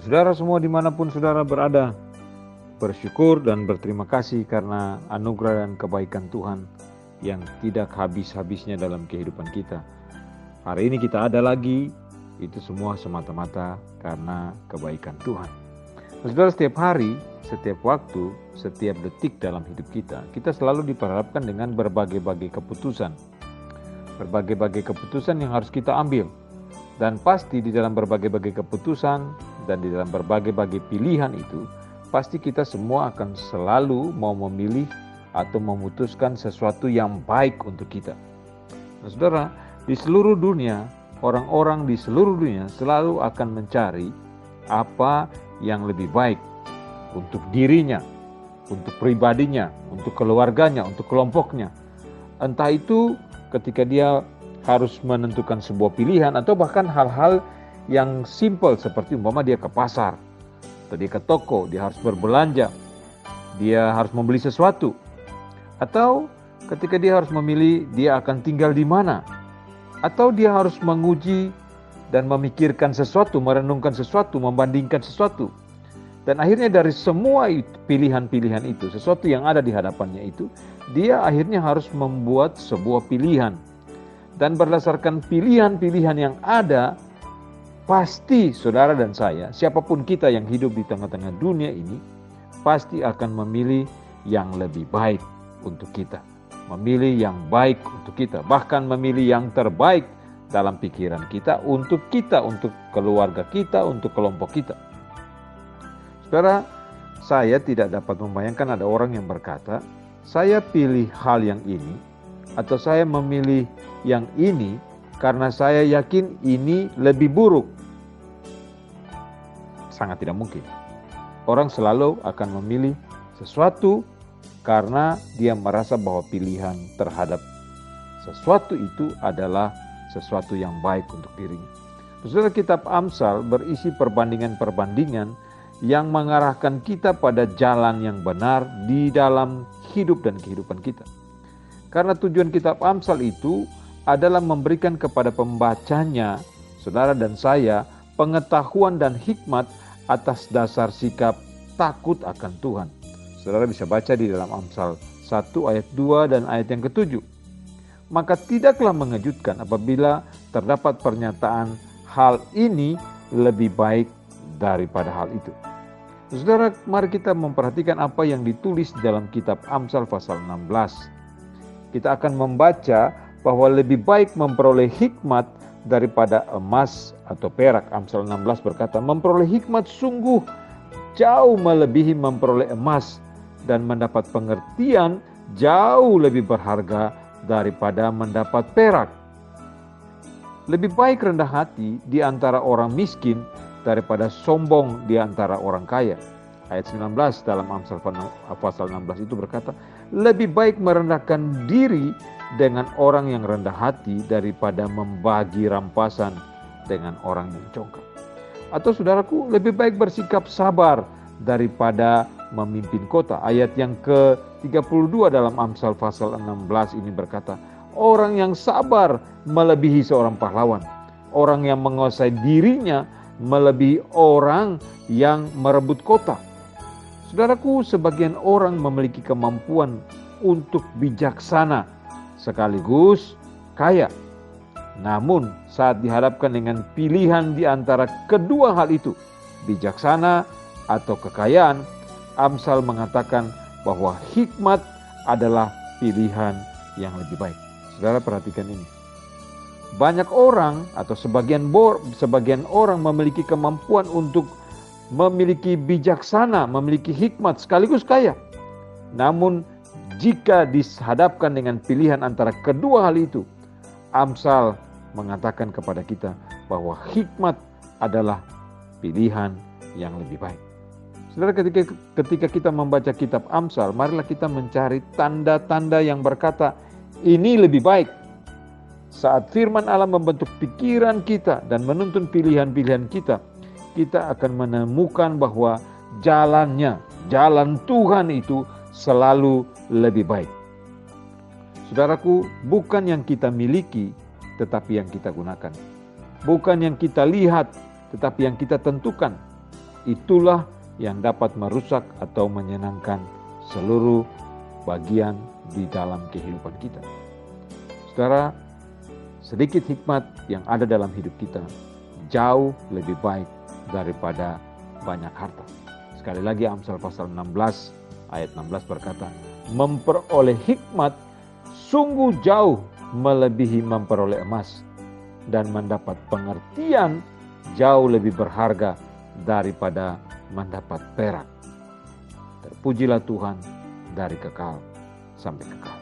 Saudara semua dimanapun saudara berada, bersyukur dan berterima kasih karena anugerah dan kebaikan Tuhan yang tidak habis-habisnya dalam kehidupan kita. Hari ini kita ada lagi, itu semua semata-mata karena kebaikan Tuhan. Saudara, setiap hari, setiap waktu, setiap detik dalam hidup kita selalu diperhadapkan dengan berbagai-bagai keputusan. Berbagai-bagai keputusan yang harus kita ambil. Dan pasti di dalam berbagai-bagai keputusan dan di dalam berbagai-bagai pilihan itu, pasti kita semua akan selalu mau memilih atau memutuskan sesuatu yang baik untuk kita. Nah, saudara, di seluruh dunia, orang-orang di seluruh dunia selalu akan mencari apa yang lebih baik untuk dirinya, untuk pribadinya, untuk keluarganya, untuk kelompoknya. Entah itu ketika dia harus menentukan sebuah pilihan atau bahkan hal-hal yang simpel seperti umpama dia ke pasar atau dia ke toko, dia harus berbelanja, dia harus membeli sesuatu, atau ketika dia harus memilih dia akan tinggal di mana, atau dia harus menguji dan memikirkan sesuatu, merenungkan sesuatu, membandingkan sesuatu. Dan akhirnya dari semua pilihan-pilihan itu, sesuatu yang ada di hadapannya itu, dia akhirnya harus membuat sebuah pilihan. Dan berdasarkan pilihan-pilihan yang ada, pasti saudara dan saya, siapapun kita yang hidup di tengah-tengah dunia ini, pasti akan memilih yang lebih baik untuk kita. Memilih yang baik untuk kita, bahkan memilih yang terbaik dalam pikiran kita, untuk keluarga kita, untuk kelompok kita. Saudara, saya tidak dapat membayangkan ada orang yang berkata, saya pilih hal yang ini, atau saya memilih yang ini karena saya yakin ini lebih buruk. Sangat tidak mungkin. Orang selalu akan memilih sesuatu karena dia merasa bahwa pilihan terhadap sesuatu itu adalah sesuatu yang baik untuk dirinya. Saudara, kitab Amsal berisi perbandingan-perbandingan yang mengarahkan kita pada jalan yang benar di dalam hidup dan kehidupan kita. Karena tujuan kitab Amsal itu adalah memberikan kepada pembacanya, saudara dan saya, pengetahuan dan hikmat atas dasar sikap takut akan Tuhan. Saudara bisa baca di dalam Amsal 1 ayat 2 dan ayat yang ke-7. Maka tidaklah mengejutkan apabila terdapat pernyataan hal ini lebih baik daripada hal itu. Saudara, mari kita memperhatikan apa yang ditulis dalam kitab Amsal pasal 16. Kita akan membaca bahwa lebih baik memperoleh hikmat daripada emas atau perak. Amsal 16 berkata, memperoleh hikmat sungguh jauh melebihi memperoleh emas, dan mendapat pengertian jauh lebih berharga daripada mendapat perak. Lebih baik rendah hati di antara orang miskin daripada sombong di antara orang kaya. Ayat 19 dalam Amsal pasal 16 itu berkata, lebih baik merendahkan diri dengan orang yang rendah hati daripada membagi rampasan dengan orang yang congkak. Atau saudaraku, lebih baik bersikap sabar daripada memimpin kota. Ayat yang ke-32 dalam Amsal pasal 16 ini berkata, orang yang sabar melebihi seorang pahlawan. Orang yang menguasai dirinya melebihi orang yang merebut kota. Saudaraku, sebagian orang memiliki kemampuan untuk bijaksana sekaligus kaya. Namun saat dihadapkan dengan pilihan di antara kedua hal itu, bijaksana atau kekayaan, Amsal mengatakan bahwa hikmat adalah pilihan yang lebih baik. Saudara perhatikan ini. Banyak orang atau sebagian orang memiliki kemampuan untuk memiliki bijaksana, memiliki hikmat sekaligus kaya. Namun jika dihadapkan dengan pilihan antara kedua hal itu, Amsal mengatakan kepada kita bahwa hikmat adalah pilihan yang lebih baik. Saudara, ketika kita membaca kitab Amsal, marilah kita mencari tanda-tanda yang berkata ini lebih baik. Saat firman Allah membentuk pikiran kita dan menuntun pilihan-pilihan kita, kita akan menemukan bahwa jalan Tuhan itu selalu lebih baik. Saudaraku, bukan yang kita miliki, tetapi yang kita gunakan. Bukan yang kita lihat, tetapi yang kita tentukan. itulah yang dapat merusak atau menyenangkan seluruh bagian di dalam kehidupan kita. Saudara, sedikit hikmat yang ada dalam hidup kita jauh lebih baik daripada banyak harta. Sekali lagi Amsal pasal 16 ayat 16 berkata, memperoleh hikmat sungguh jauh melebihi memperoleh emas, dan mendapat pengertian jauh lebih berharga daripada mendapat perak. Terpujilah Tuhan dari kekal sampai kekal.